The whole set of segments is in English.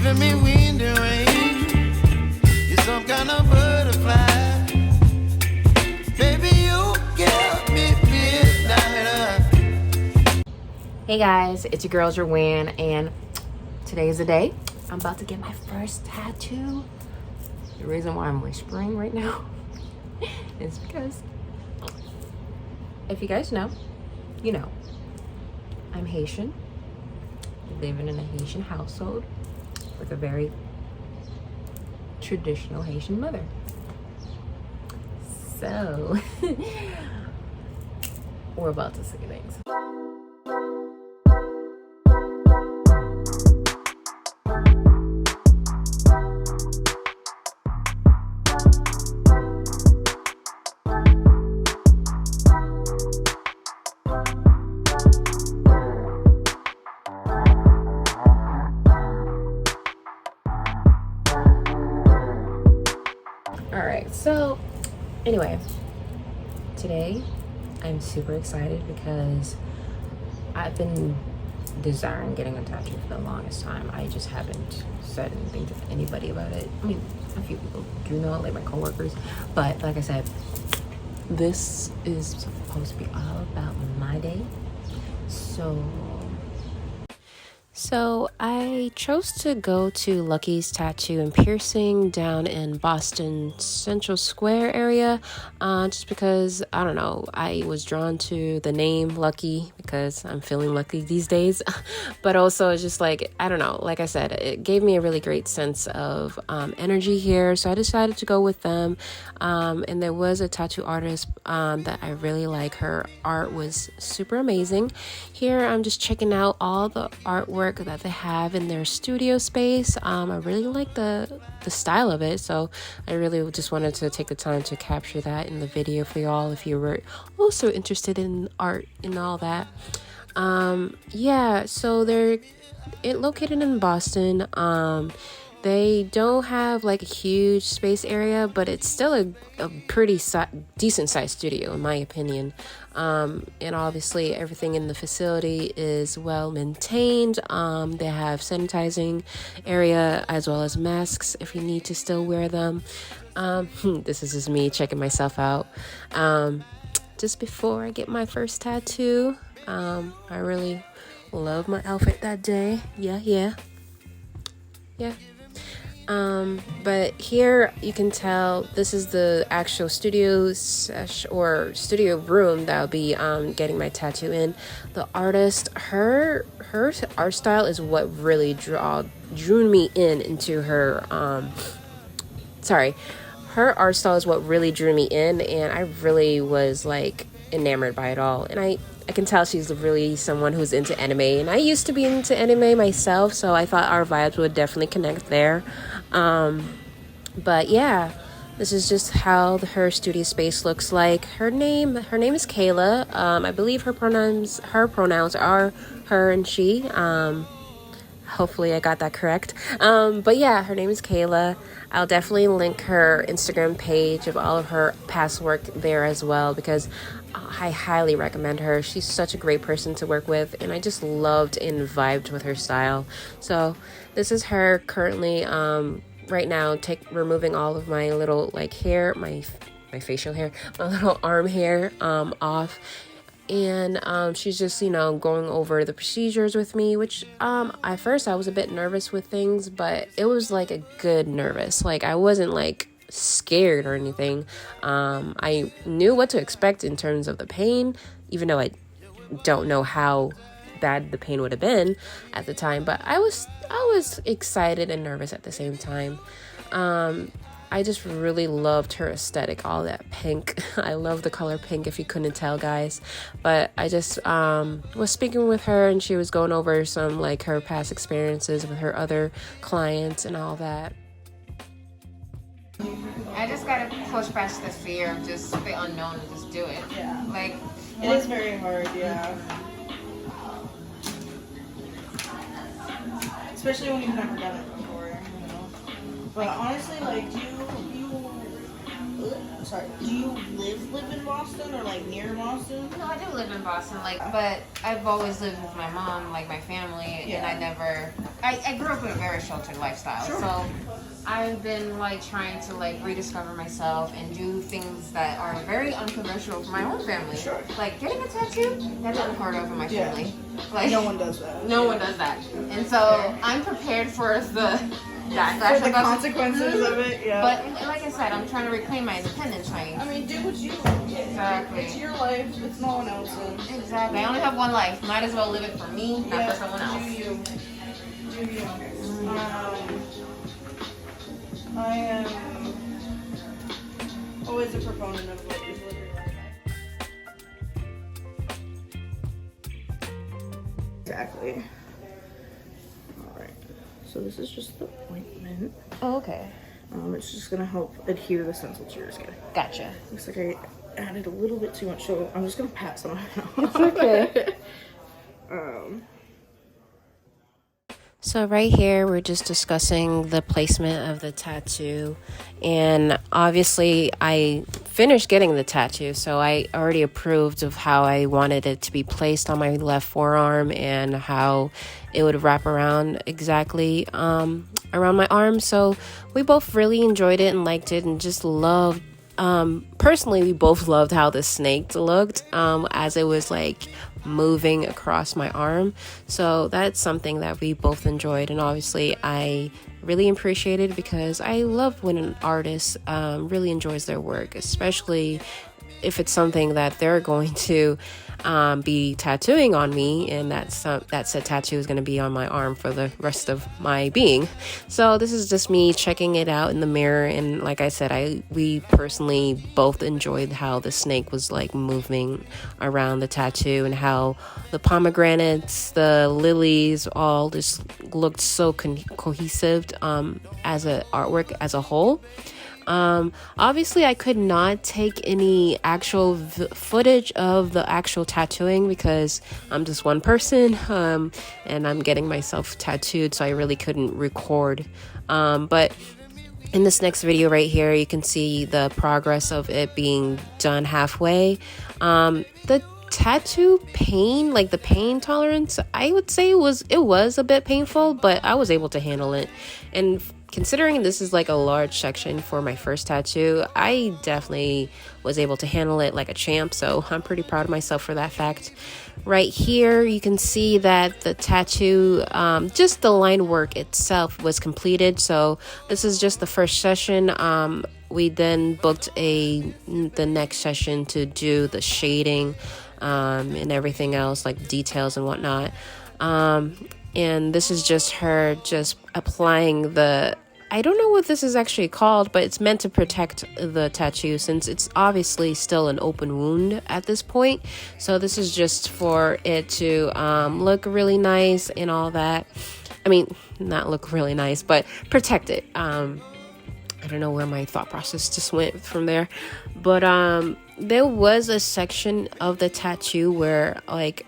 giving me wind and rain. You're some kind of butterfly. Baby, you give me midnight. Hey guys, it's your girl Joanne, and today is the day I'm about to get my first tattoo. The reason why I'm whispering right now is because, if you guys know, you know, I'm Haitian, living in a Haitian household with a very traditional Haitian mother. So, we're about to see things. Alright, so anyway, today I'm super excited because I've been desiring getting a tattoo for the longest time. I just haven't said anything to anybody about it. I mean, a few people do know, like my coworkers, but like I said, this is supposed to be all about my day. So I chose to go to Lucky's Tattoo and Piercing down in Boston Central Square area, just because, I don't know, I was drawn to the name Lucky because I'm feeling lucky these days, but also it's just like, I don't know, like I said, it gave me a really great sense of energy here, so I decided to go with them, and there was a tattoo artist that I really like. Her art was super amazing. Here I'm just checking out all the artwork that they have in their studio space. I really like the style of it, so I really just wanted to take the time to capture that in the video for y'all if you were also interested in art and all that. Yeah, so they're located in Boston. They don't have like a huge space area, but it's still a pretty decent sized studio in my opinion. And obviously everything in the facility is well maintained. They have sanitizing area as well as masks if you need to still wear them. This is just me checking myself out. Just before I get my first tattoo, I really love my outfit that day. Yeah. But here you can tell this is the actual studio studio room that I'll be getting my tattoo in. The artist, her art style is what really drew me into her. Her art style is what really drew me in, and I really was like enamored by it all. And I can tell she's really someone who's into anime, and I used to be into anime myself, so I thought our vibes would definitely connect there. But yeah, this is just how her studio space looks like. Her name is Kayla. I believe her pronouns are her and she. Hopefully I got that correct. But yeah, her name is Kayla. I'll definitely link her Instagram page of all of her past work there as well, because I highly recommend her. She's such a great person to work with, and I just loved and vibed with her style. So this is her currently right now removing all of my little like hair, my facial hair, my little arm hair off. And she's just, going over the procedures with me, which at first I was a bit nervous with things, but it was like a good nervous. Like I wasn't like scared or anything. I knew what to expect in terms of the pain, even though I don't know how bad the pain would have been at the time, but I was excited and nervous at the same time. I just really loved her aesthetic, all that pink. I love the color pink, if you couldn't tell, guys. But I just was speaking with her, and she was going over some like her past experiences with her other clients and all that. I just gotta push past the fear of just the unknown and just do it. Yeah. Like it is very hard, yeah. Especially when you've never done it before, But honestly, like, do you Do you live in Boston or like near Boston? No, I do live in Boston, but I've always lived with my mom, like my family, and I grew up in a very sheltered lifestyle, so I've been like trying to like rediscover myself and do things that are very unconventional for my own family. Sure. Like getting a tattoo, that's unheard of in my family. Like No one does that. no one does that, and so I'm prepared for the backlash, For the consequences of it, yeah. But like I said, I'm trying to reclaim my independence. I mean, do what you Exactly. It's your life. It's no one else's. Exactly. I only have one life. Might as well live it for me, not for someone else. Do you. I am always a proponent of what is living life. Exactly. Alright. So this is just the ointment. Oh, okay. It's just gonna help adhere the stencil to your skin. Gotcha. Looks like I added a little bit too much, so I'm just gonna pat some of it off. It's okay. So right here, we're just discussing the placement of the tattoo, and obviously I finished getting the tattoo, so I already approved of how I wanted it to be placed on my left forearm and how it would wrap around exactly around my arm. So we both really enjoyed it and liked it and just loved. Personally, we both loved how the snake looked as it was like moving across my arm. So that's something that we both enjoyed, and obviously I really appreciated it because I love when an artist really enjoys their work, especially if it's something that they're going to be tattooing on me, and that said tattoo is going to be on my arm for the rest of my being. So this is just me checking it out in the mirror, and like I said, we personally both enjoyed how the snake was like moving around the tattoo, and how the pomegranates, the lilies, all just looked so cohesive as a artwork as a whole. Obviously I could not take any actual footage of the actual tattooing because I'm just one person, and I'm getting myself tattooed, so I really couldn't record. But in this next video right here, you can see the progress of it being done halfway. The tattoo pain, like the pain tolerance, I would say it was a bit painful, but I was able to handle it. And considering this is like a large section for my first tattoo, I definitely was able to handle it like a champ, so I'm pretty proud of myself for that fact. Right here, you can see that the tattoo, just the line work itself was completed, so this is just the first session. We then booked the next session to do the shading and everything else, like details and whatnot. And this is just her just applying I don't know what this is actually called, but it's meant to protect the tattoo since it's obviously still an open wound at this point. So this is just for it to look really nice and all that. I mean, not look really nice, but protect it. I don't know where my thought process just went from there. But there was a section of the tattoo where like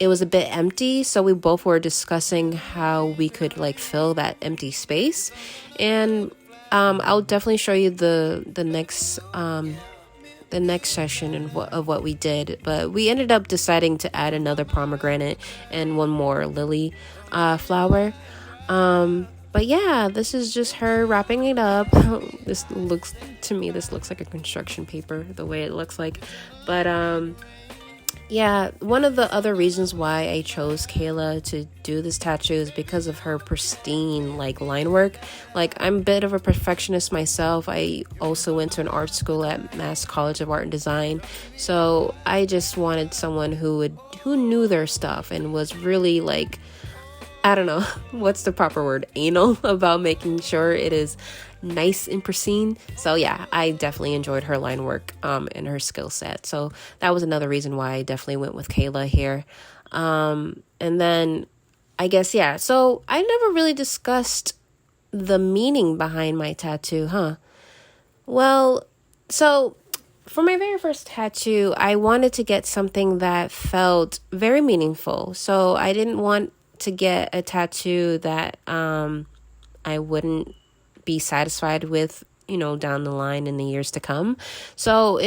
it was a bit empty, so we both were discussing how we could like fill that empty space, and I'll definitely show you the next session and of what we did. But we ended up deciding to add another pomegranate and one more lily flower. But yeah, this is just her wrapping it up. This looks like a construction paper, the way it looks like. But yeah, one of the other reasons why I chose Kayla to do this tattoo is because of her pristine like line work. Like, I'm a bit of a perfectionist myself. I also went to an art school at Mass College of Art and Design, so I just wanted someone who knew their stuff and was really like, I don't know what's the proper word, anal about making sure it is nice and pristine. So yeah, I definitely enjoyed her line work and her skill set. So that was another reason why I definitely went with Kayla here. And then I guess, yeah, so I never really discussed the meaning behind my tattoo, huh? Well, so for my very first tattoo, I wanted to get something that felt very meaningful. So I didn't want to get a tattoo that I wouldn't be satisfied with down the line in the years to come. So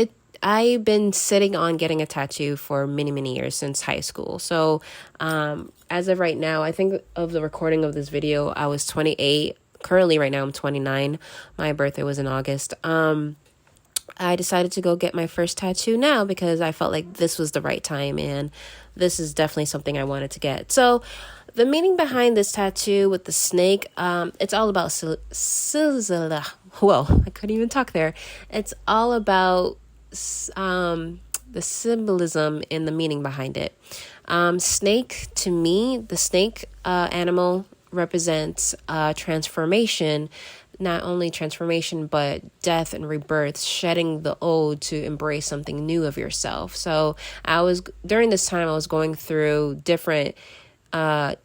I've been sitting on getting a tattoo for many, many years, since high school. So as of right now, I think of the recording of this video, I was 28. Currently, right now, I'm 29. My birthday was in August. I decided to go get my first tattoo now because I felt like this was the right time, and this is definitely something I wanted to get. So the meaning behind this tattoo with the snake, it's all about whoa, I couldn't even talk there. It's all about the symbolism and the meaning behind it. Snake, to me, the snake animal represents transformation. Not only transformation, but death and rebirth, shedding the old to embrace something new of yourself. So during this time, I was going through different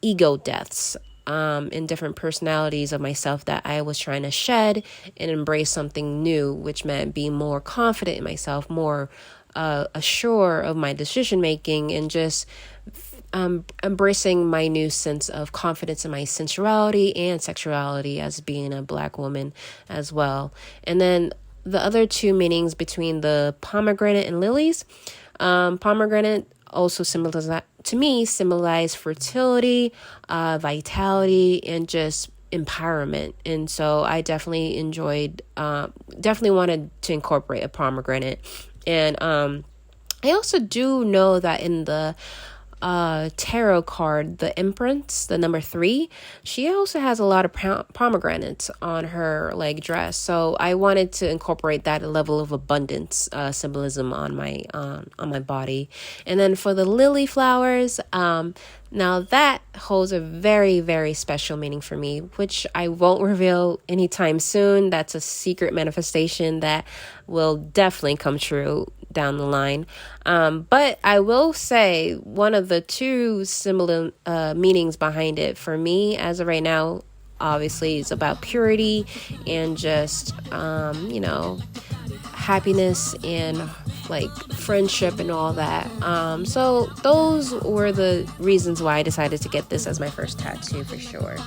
ego deaths and different personalities of myself that I was trying to shed and embrace something new, which meant being more confident in myself, more assured of my decision making, and just embracing my new sense of confidence in my sensuality and sexuality as being a Black woman as well. And then the other two meanings between the pomegranate and lilies, pomegranate also symbolize fertility, vitality, and just empowerment. And so I definitely wanted to incorporate a pomegranate. And I also do know that in the tarot card, the Empress, the number 3, she also has a lot of pomegranates on her dress. So I wanted to incorporate that level of abundance symbolism on my body. And then for the lily flowers, now that holds a very, very special meaning for me, which I won't reveal anytime soon. That's a secret manifestation that will definitely come true down the line. But I will say one of the two similar meanings behind it for me as of right now, obviously, is about purity and just, happiness and friendship and all that. So those were the reasons why I decided to get this as my first tattoo for sure.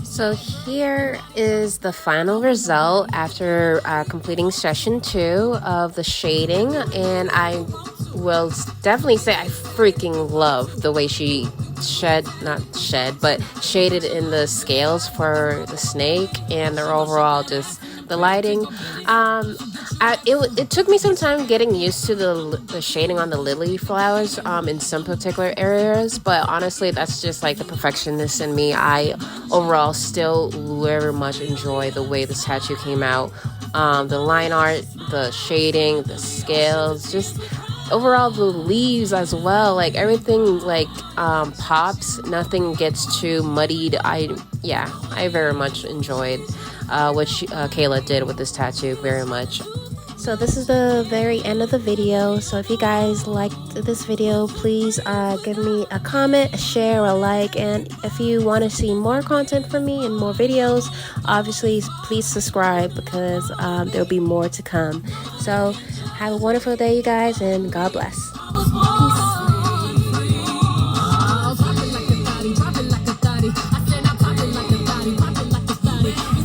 So here is the final result after completing session 2 of the shading, and I will definitely say I freaking love the way she shaded in the scales for the snake, and they're overall just the lighting. It took me some time getting used to the shading on the lily flowers in some particular areas, but honestly, that's just the perfectionist in me. I overall still very much enjoy the way this tattoo came out. The line art, the shading, the scales, just overall the leaves as well. Everything pops. Nothing gets too muddied. I very much enjoyed what Kayla did with this tattoo very much. So this is the very end of the video. So if you guys liked this video, please give me a comment, a share, a like. And if you want to see more content from me and more videos, obviously please subscribe because there'll be more to come. So have a wonderful day, you guys, and God bless. Peace.